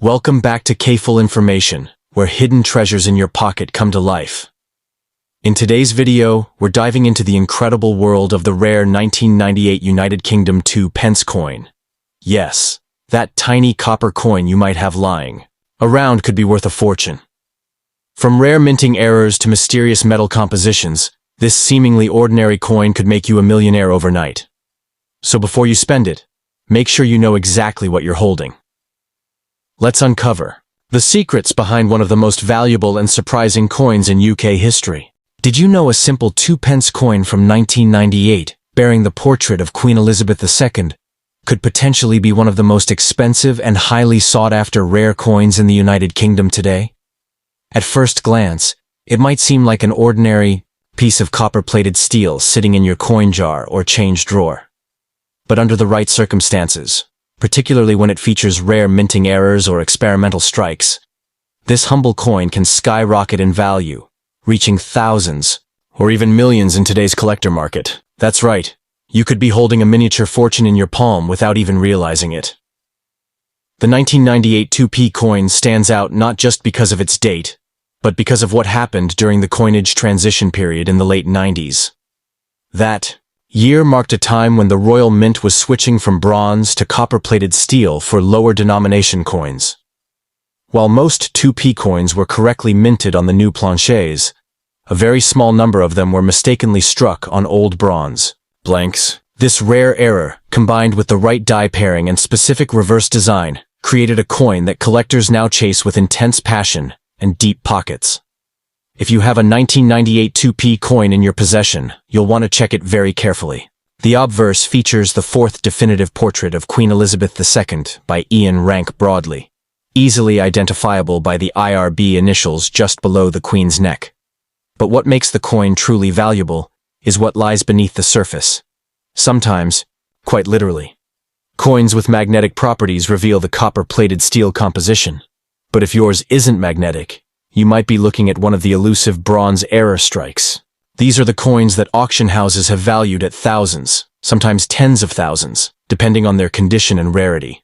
Welcome back to K-Full Information, where hidden treasures in your pocket come to life. In today's video, we're diving into the incredible world of the rare 1998 United Kingdom 2 pence coin. Yes, that tiny copper coin you might have lying around could be worth a fortune. From rare minting errors to mysterious metal compositions, this seemingly ordinary coin could make you a millionaire overnight. So before you spend it, make sure you know exactly what you're holding. Let's uncover the secrets behind one of the most valuable and surprising coins in UK history. Did you know a simple 2-pence coin from 1998, bearing the portrait of Queen Elizabeth II, could potentially be one of the most expensive and highly sought-after rare coins in the United Kingdom today? At first glance, it might seem like an ordinary piece of copper-plated steel sitting in your coin jar or change drawer. But under the right circumstances, particularly when it features rare minting errors or experimental strikes, this humble coin can skyrocket in value, reaching thousands or even millions in today's collector market. That's right, you could be holding a miniature fortune in your palm without even realizing it. The 1998 2p coin stands out not just because of its date, but because of what happened during the coinage transition period in the late 90s. That year marked a time when the Royal Mint was switching from bronze to copper-plated steel for lower denomination coins. While most 2p coins were correctly minted on the new planchets, a very small number of them were mistakenly struck on old bronze blanks. This rare error, combined with the right die pairing and specific reverse design, created a coin that collectors now chase with intense passion and deep pockets. If you have a 1998 2p coin in your possession, you'll want to check it very carefully. The obverse features the fourth definitive portrait of Queen Elizabeth II by Ian Rank Broadley, easily identifiable by the IRB initials just below the Queen's neck. But what makes the coin truly valuable is what lies beneath the surface. Sometimes, quite literally, coins with magnetic properties reveal the copper-plated steel composition. But if yours isn't magnetic, you might be looking at one of the elusive bronze error strikes. These are the coins that auction houses have valued at thousands, sometimes tens of thousands, depending on their condition and rarity.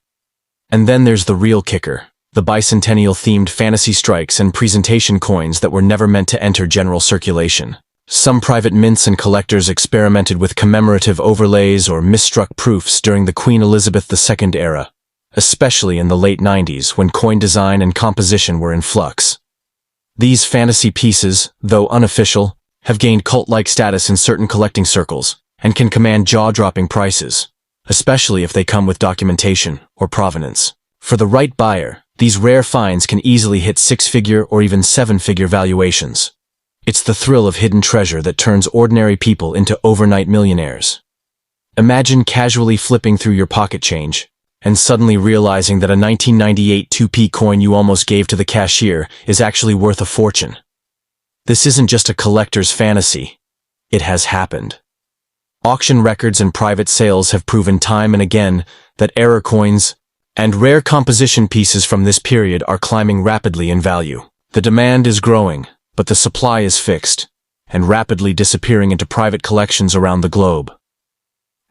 And then there's the real kicker, the bicentennial-themed fantasy strikes and presentation coins that were never meant to enter general circulation. Some private mints and collectors experimented with commemorative overlays or misstruck proofs during the Queen Elizabeth II era, especially in the late 90s when coin design and composition were in flux. These fantasy pieces, though unofficial, have gained cult-like status in certain collecting circles and can command jaw-dropping prices, especially if they come with documentation or provenance. For the right buyer, these rare finds can easily hit six-figure or even seven-figure valuations. It's the thrill of hidden treasure that turns ordinary people into overnight millionaires. Imagine casually flipping through your pocket change and suddenly realizing that a 1998 2p coin you almost gave to the cashier is actually worth a fortune. This isn't just a collector's fantasy. It has happened. Auction records and private sales have proven time and again that error coins and rare composition pieces from this period are climbing rapidly in value. The demand is growing, but the supply is fixed and rapidly disappearing into private collections around the globe.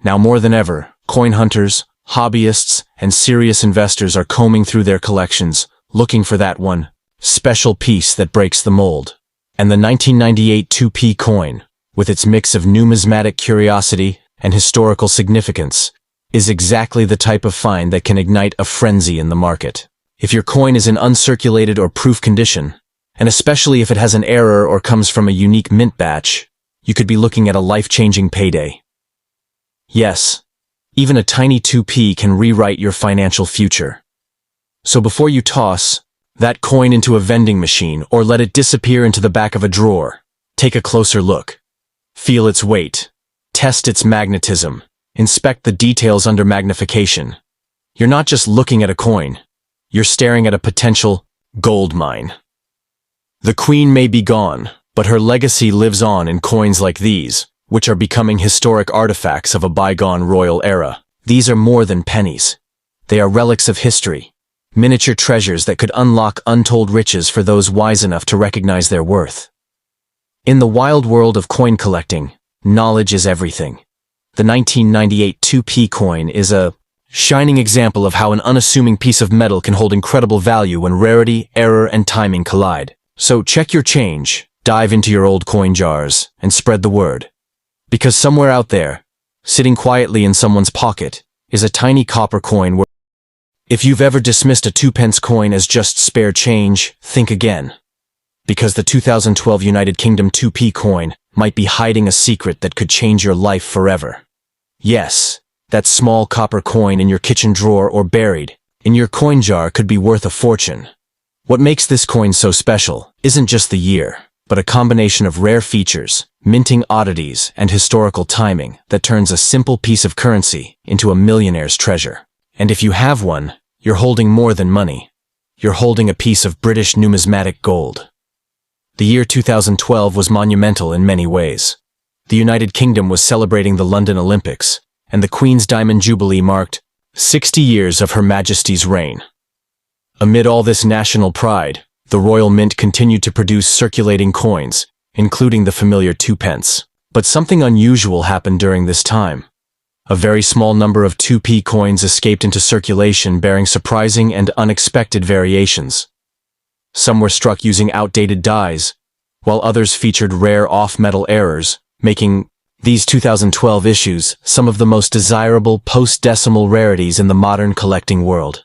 Now more than ever, coin hunters, hobbyists, and serious investors are combing through their collections, looking for that one special piece that breaks the mold. And the 1998 2p coin, with its mix of numismatic curiosity and historical significance, is exactly the type of find that can ignite a frenzy in the market. If your coin is in uncirculated or proof condition, and especially if it has an error or comes from a unique mint batch, you could be looking at a life-changing payday. Yes, even a tiny 2p can rewrite your financial future. So before you toss that coin into a vending machine or let it disappear into the back of a drawer, take a closer look. Feel its weight. Test its magnetism. Inspect the details under magnification. You're not just looking at a coin. You're staring at a potential gold mine. The Queen may be gone, but her legacy lives on in coins like these, which are becoming historic artifacts of a bygone royal era. These are more than pennies. They are relics of history, miniature treasures that could unlock untold riches for those wise enough to recognize their worth. In the wild world of coin collecting, knowledge is everything. The 1998 2p coin is a shining example of how an unassuming piece of metal can hold incredible value when rarity, error, and timing collide. So check your change, dive into your old coin jars, and spread the word. Because somewhere out there, sitting quietly in someone's pocket, is a tiny copper coin. If you've ever dismissed a 2-pence coin as just spare change, think again. Because the 2012 United Kingdom 2p coin might be hiding a secret that could change your life forever. Yes, that small copper coin in your kitchen drawer or buried in your coin jar could be worth a fortune. What makes this coin so special isn't just the year, but a combination of rare features, minting oddities, and historical timing that turns a simple piece of currency into a millionaire's treasure. And if you have one, you're holding more than money. You're holding a piece of British numismatic gold. The year 2012 was monumental in many ways. The United Kingdom was celebrating the London Olympics, and the Queen's Diamond Jubilee marked 60 years of Her Majesty's reign. Amid all this national pride, the Royal Mint continued to produce circulating coins, including the familiar 2-pence. But something unusual happened during this time. A very small number of 2p coins escaped into circulation bearing surprising and unexpected variations. Some were struck using outdated dies, while others featured rare off-metal errors, making these 2012 issues some of the most desirable post-decimal rarities in the modern collecting world.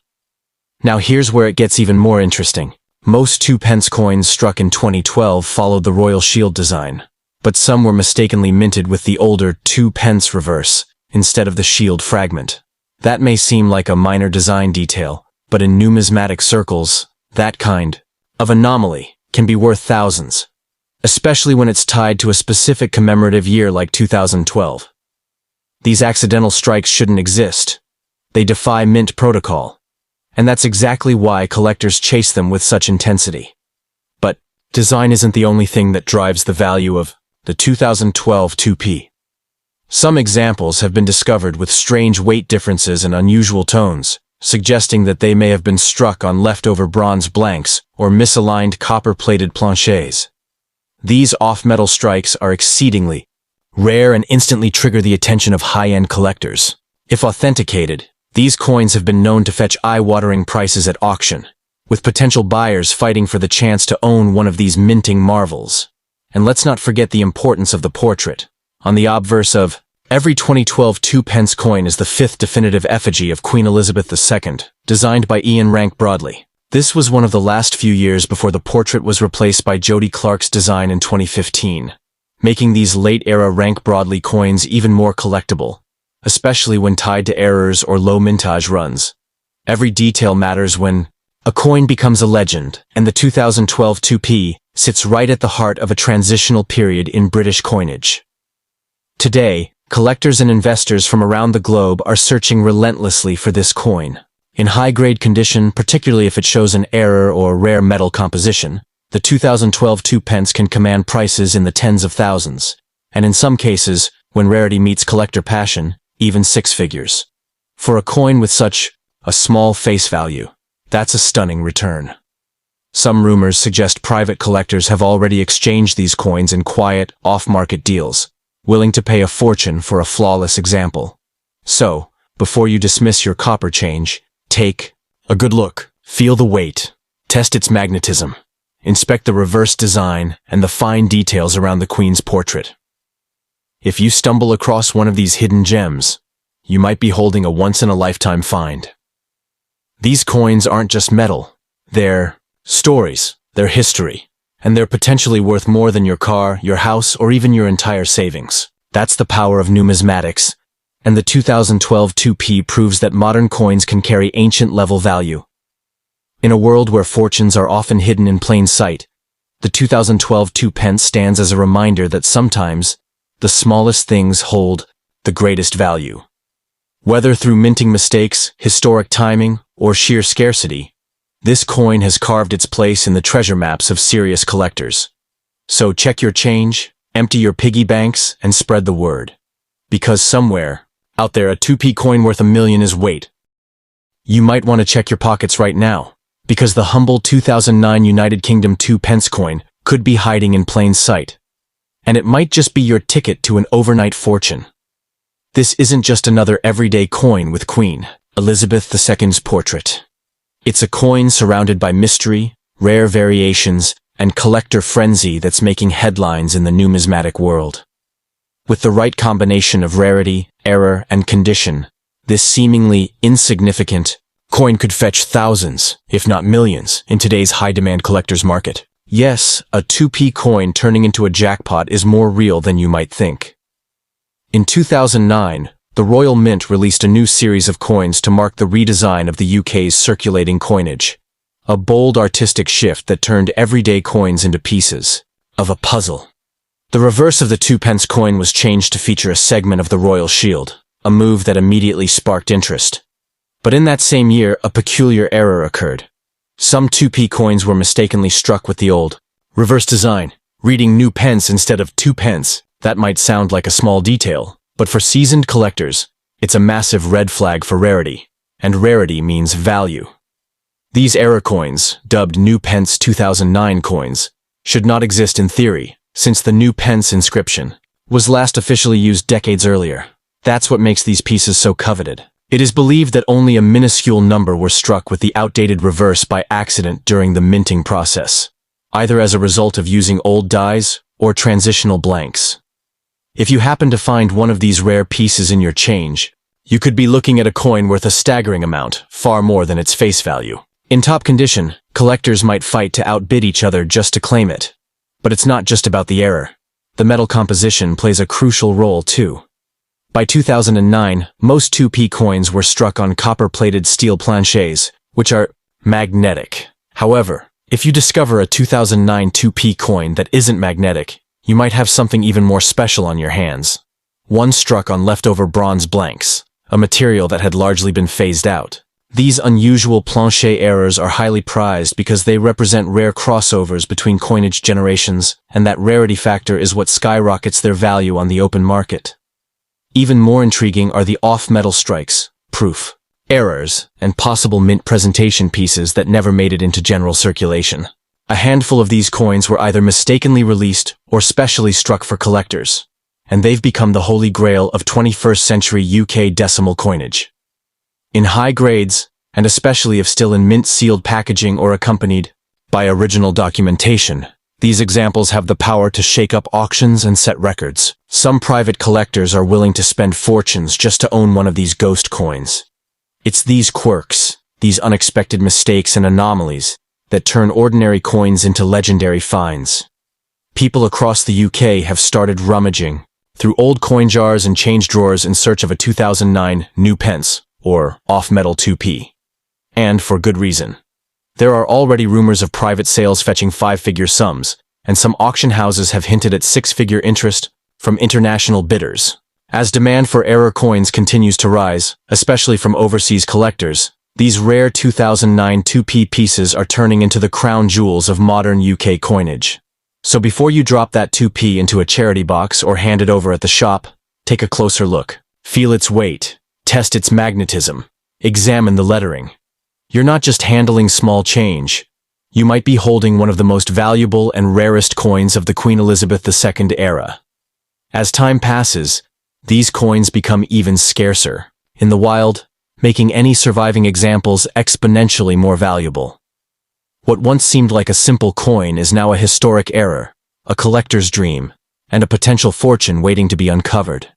Now here's where it gets even more interesting. Most 2-pence coins struck in 2012 followed the royal shield design, but some were mistakenly minted with the older 2-pence reverse instead of the shield fragment. That may seem like a minor design detail, but in numismatic circles, that kind of anomaly can be worth thousands, especially when it's tied to a specific commemorative year like 2012. These accidental strikes shouldn't exist. They defy mint protocol, and that's exactly why collectors chase them with such intensity. But design isn't the only thing that drives the value of the 2012 2p. Some examples have been discovered with strange weight differences and unusual tones, suggesting that they may have been struck on leftover bronze blanks or misaligned copper-plated planchets. These off-metal strikes are exceedingly rare and instantly trigger the attention of high-end collectors. If authenticated, these coins have been known to fetch eye-watering prices at auction, with potential buyers fighting for the chance to own one of these minting marvels. And let's not forget the importance of the portrait. On the obverse of every 2012 2-pence coin is the fifth definitive effigy of Queen Elizabeth II, designed by Ian Rank Broadley. This was one of the last few years before the portrait was replaced by Jody Clark's design in 2015, making these late-era Rank Broadley coins even more collectible, especially when tied to errors or low mintage runs. Every detail matters when a coin becomes a legend, and the 2012 2p sits right at the heart of a transitional period in British coinage. Today, collectors and investors from around the globe are searching relentlessly for this coin. In high-grade condition, particularly if it shows an error or rare metal composition, the 2012 2-pence can command prices in the tens of thousands, and in some cases, when rarity meets collector passion, even six figures. For a coin with such a small face value, that's a stunning return. Some rumors suggest private collectors have already exchanged these coins in quiet, off-market deals, willing to pay a fortune for a flawless example. So, before you dismiss your copper change, take a good look, feel the weight, test its magnetism, inspect the reverse design and the fine details around the Queen's portrait. If you stumble across one of these hidden gems, you might be holding a once-in-a-lifetime find. These coins aren't just metal, they're stories, they're history, and they're potentially worth more than your car, your house, or even your entire savings. That's the power of numismatics, and the 2012 2p proves that modern coins can carry ancient-level value. In a world where fortunes are often hidden in plain sight, the 2012 2-pence stands as a reminder that sometimes the smallest things hold the greatest value. Whether through minting mistakes, historic timing, or sheer scarcity, this coin has carved its place in the treasure maps of serious collectors. So check your change, empty your piggy banks, and spread the word. Because somewhere, out there, a 2p coin worth $1 million is wait. You might want to check your pockets right now, because the humble 2009 United Kingdom 2-pence coin could be hiding in plain sight. And it might just be your ticket to an overnight fortune. This isn't just another everyday coin with Queen Elizabeth II's portrait. It's a coin surrounded by mystery, rare variations, and collector frenzy that's making headlines in the numismatic world. With the right combination of rarity, error, and condition, this seemingly insignificant coin could fetch thousands, if not millions, in today's high-demand collector's market. Yes, a 2p coin turning into a jackpot is more real than you might think. In 2009, the Royal Mint released a new series of coins to mark the redesign of the UK's circulating coinage. A bold artistic shift that turned everyday coins into pieces of a puzzle. The reverse of the 2p coin was changed to feature a segment of the royal shield, a move that immediately sparked interest. But in that same year, a peculiar error occurred. Some 2p coins were mistakenly struck with the old reverse design, reading new pence instead of 2p. That might sound like a small detail, but for seasoned collectors, it's a massive red flag for rarity, and rarity means value. These error coins, dubbed New Pence 2009 coins, should not exist in theory, since the New Pence inscription was last officially used decades earlier. That's what makes these pieces so coveted. It is believed that only a minuscule number were struck with the outdated reverse by accident during the minting process, either as a result of using old dies or transitional blanks. If you happen to find one of these rare pieces in your change, you could be looking at a coin worth a staggering amount, far more than its face value. In top condition, collectors might fight to outbid each other just to claim it. But it's not just about the error. The metal composition plays a crucial role too. By 2009, most 2p coins were struck on copper-plated steel planchets, which are magnetic. However, if you discover a 2009 2p coin that isn't magnetic, you might have something even more special on your hands. One struck on leftover bronze blanks, a material that had largely been phased out. These unusual planchet errors are highly prized because they represent rare crossovers between coinage generations, and that rarity factor is what skyrockets their value on the open market. Even more intriguing are the off-metal strikes, proof, errors, and possible mint presentation pieces that never made it into general circulation. A handful of these coins were either mistakenly released or specially struck for collectors, and they've become the holy grail of 21st century UK decimal coinage. In high grades, and especially if still in mint-sealed packaging or accompanied by original documentation, these examples have the power to shake up auctions and set records. Some private collectors are willing to spend fortunes just to own one of these ghost coins. It's these quirks, these unexpected mistakes and anomalies, that turn ordinary coins into legendary finds. People across the UK have started rummaging through old coin jars and change drawers in search of a 2009 New Pence, or off-metal 2p. And for good reason. There are already rumors of private sales fetching five-figure sums, and some auction houses have hinted at six-figure interest from international bidders. As demand for error coins continues to rise, especially from overseas collectors, these rare 2009 2p pieces are turning into the crown jewels of modern UK coinage. So before you drop that 2p into a charity box or hand it over at the shop, take a closer look. Feel its weight. Test its magnetism. Examine the lettering. You're not just handling small change. You might be holding one of the most valuable and rarest coins of the Queen Elizabeth II era. As time passes, these coins become even scarcer in the wild, making any surviving examples exponentially more valuable. What once seemed like a simple coin is now a historic error, a collector's dream, and a potential fortune waiting to be uncovered.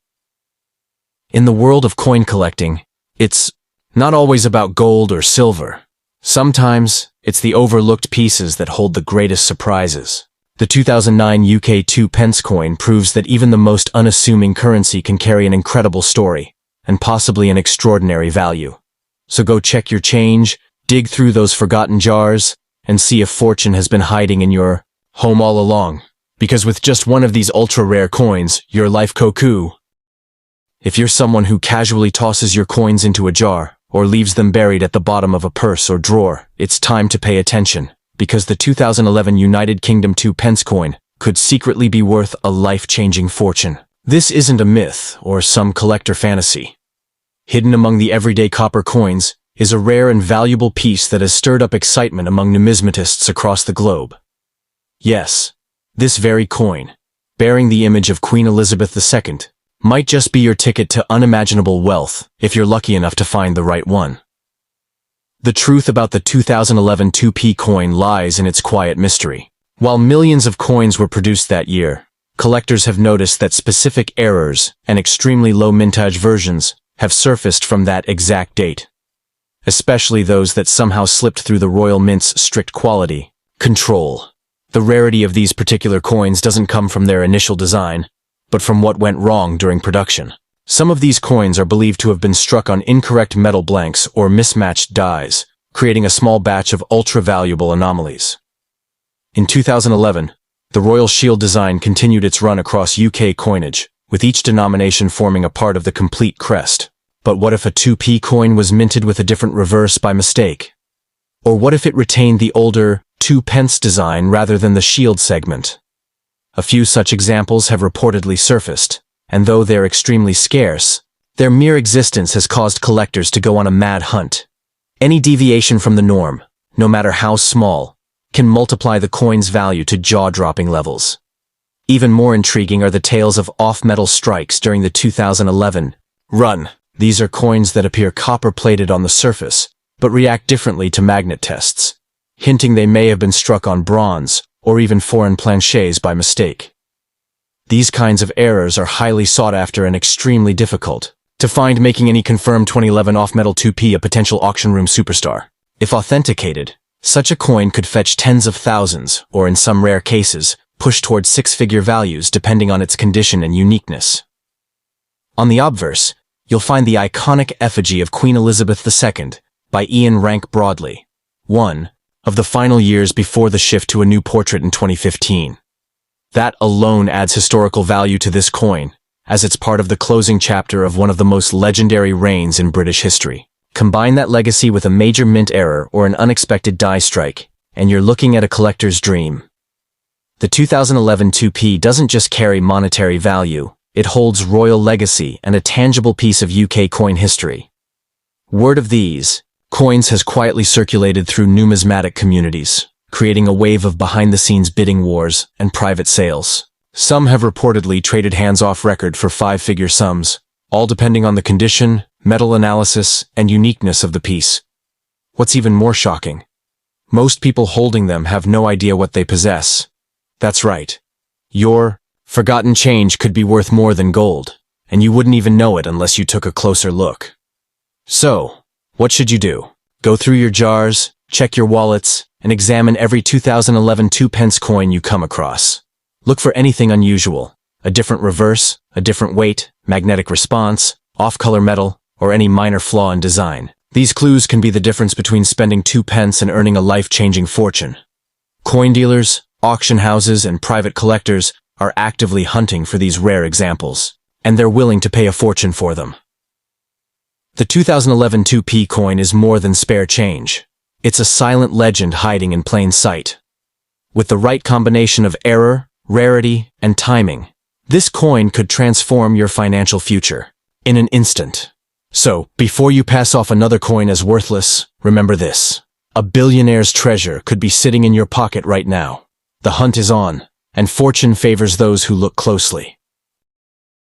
In the world of coin collecting, it's not always about gold or silver. Sometimes, it's the overlooked pieces that hold the greatest surprises. The 2009 UK 2p coin proves that even the most unassuming currency can carry an incredible story, and possibly an extraordinary value. So go check your change, dig through those forgotten jars, and see if fortune has been hiding in your home all along. Because with just one of these ultra-rare coins, your life cuckoo. If you're someone who casually tosses your coins into a jar, or leaves them buried at the bottom of a purse or drawer, it's time to pay attention, because the 2011 United Kingdom 2p coin could secretly be worth a life-changing fortune. This isn't a myth or some collector fantasy. Hidden among the everyday copper coins is a rare and valuable piece that has stirred up excitement among numismatists across the globe. Yes, this very coin, bearing the image of Queen Elizabeth II, might just be your ticket to unimaginable wealth if you're lucky enough to find the right one. The truth about the 2011 2p coin lies in its quiet mystery. While millions of coins were produced that year, collectors have noticed that specific errors and extremely low mintage versions have surfaced from that exact date. Especially those that somehow slipped through the Royal Mint's strict quality control. The rarity of these particular coins doesn't come from their initial design, but from what went wrong during production. Some of these coins are believed to have been struck on incorrect metal blanks or mismatched dies, creating a small batch of ultra-valuable anomalies. In 2011, the Royal Shield design continued its run across UK coinage, with each denomination forming a part of the complete crest. But what if a 2p coin was minted with a different reverse by mistake? Or what if it retained the older 2 pence design rather than the shield segment? A few such examples have reportedly surfaced, and though they're extremely scarce, their mere existence has caused collectors to go on a mad hunt. Any deviation from the norm, no matter how small, can multiply the coin's value to jaw-dropping levels. Even more intriguing are the tales of off-metal strikes during the 2011 run. These are coins that appear copper-plated on the surface, but react differently to magnet tests, hinting they may have been struck on bronze or even foreign planchets by mistake. These kinds of errors are highly sought after and extremely difficult to find, making any confirmed 2011 off-metal 2p a potential auction room superstar. If authenticated, such a coin could fetch tens of thousands, or in some rare cases, push towards six-figure values depending on its condition and uniqueness. On the obverse, you'll find the iconic effigy of Queen Elizabeth II by Ian Rank Broadley, one of the final years before the shift to a new portrait in 2015. That alone adds historical value to this coin, as it's part of the closing chapter of one of the most legendary reigns in British history. Combine that legacy with a major mint error or an unexpected die strike, and you're looking at a collector's dream. The 2011 2p doesn't just carry monetary value, it holds royal legacy and a tangible piece of UK coin history. Word of these coins has quietly circulated through numismatic communities, creating a wave of behind-the-scenes bidding wars and private sales. Some have reportedly traded hands off record for five-figure sums, all depending on the condition, metal analysis, and uniqueness of the piece. What's even more shocking? Most people holding them have no idea what they possess. That's right. Your forgotten change could be worth more than gold, and you wouldn't even know it unless you took a closer look. So, what should you do? Go through your jars, check your wallets, and examine every 2011 2p coin you come across. Look for anything unusual, a different reverse, a different weight, magnetic response, off-color metal, or any minor flaw in design. These clues can be the difference between spending 2p and earning a life-changing fortune. Coin dealers, auction houses, and private collectors are actively hunting for these rare examples, and they're willing to pay a fortune for them. The 2011 2p coin is more than spare change. It's a silent legend hiding in plain sight. With the right combination of error, rarity, and timing, this coin could transform your financial future in an instant. So, before you pass off another coin as worthless, remember this. A billionaire's treasure could be sitting in your pocket right now. The hunt is on, and fortune favors those who look closely.